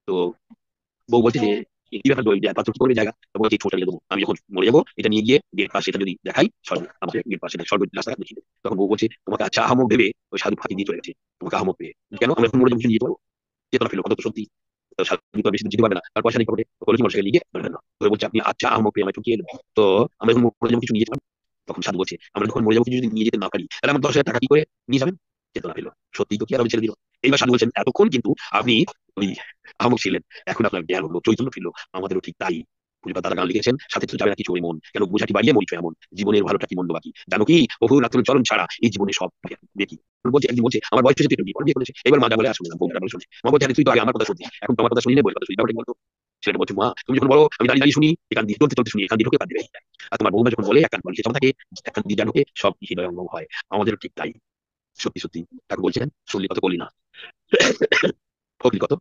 তো বউ বলছে যে কি ব্যাপার বই পাথর কি করবে জায়গা, তো বলছি ঠোঁটটা দিয়ে দেবো, আমি যখন মরে যাবো এটা নিয়ে গিয়ে গেট পাশে এটা যদি দেখাই স্বর্গ, আমাকে গেট পাশে স্বর্গ রাস্তা দেখিয়ে দেবে। তখন বউ বলছে তোমাকে আচ্ছা আহমক ভেবে ওই সাধু ফাঁকি দিয়ে চলে গেছে, তোমাকে আহমক পেয়ে। কেন আমরা এখন মরে যাবো, কিছু নিয়ে যেতে পারবো? চেতনা ফেলো কথা তো সত্যি। তো সাধু তো আর বেশি দিন যেতে পারবে না, তার পয়সা নেই পকেটে, তো বলে কি মোটরসাইকেল নিয়ে গিয়ে ধরে ফেললো। তো বলছে আপনি আচ্ছা আহমক পেয়ে আমায় ঠকিয়ে এলেন, তো আমরা এখন মরে যাবো, কিছু নিয়ে যেতে পারবো? তখন সাধু বলছে আমরা যখন মরে যাবো কিছু যদি নিয়ে যেতে না পারি তাহলে আমার 10,000 টাকা কি করে নিয়ে যাবেন? চেতনা ফেলো সত্যি তো কি আর আমি ছেড়ে দিল। এইবার সাধু বলছেন এতক্ষণ কিন্তু আপনি ওই আহমক ছিলেন, এখন আপনার জ্ঞান হলো, চৈতন্য ফিরলো। আমাদেরও ঠিক তাই। পুজো দাদা গান লিখেছেন, সাথে তো যাবে না কিছু ওই মন, কেন বোঝাটি বাড়িয়ে মরিচ এমন, জীবনের ভালোটা কি মন্দ বাকি জানো কি, বহু রাত্র চরণ ছাড়া এই জীবনে সব দেখি। বলছে একদিন বলছে আমার বয়স হয়েছে, তুই বিয়ে বিয়ে করেছে, এবার মা যা বলে আসলে না, বউটা বলে শুনছে। মা বলছে আরে তুই তো আগে আমার কথা শুনছিস, এখন তোমার কথা শুনি না, বই কথা শুনি, ব্যাপারটা কি বলতো? ছেলেটা বলছে মা তুমি যখন বলো আমি দাঁড়িয়ে দাঁড়িয়ে শুনি, এখান দিয়ে চলতে চলতে শুনি, এখান দিয়ে ঢোকে কান দিয়ে বেরিয়ে যায়। আর তোমার বৌমা যখন বলে এক কান বলে জমা থাকে, এক কান দিয়ে যা ঢোকে সব হৃদয় অঙ্গম হয়। আমাদেরও ঠিক তাই। সত্যি সত্যি ঠাকুর বলছেন শুনলি কত করলি না। ফকলি কত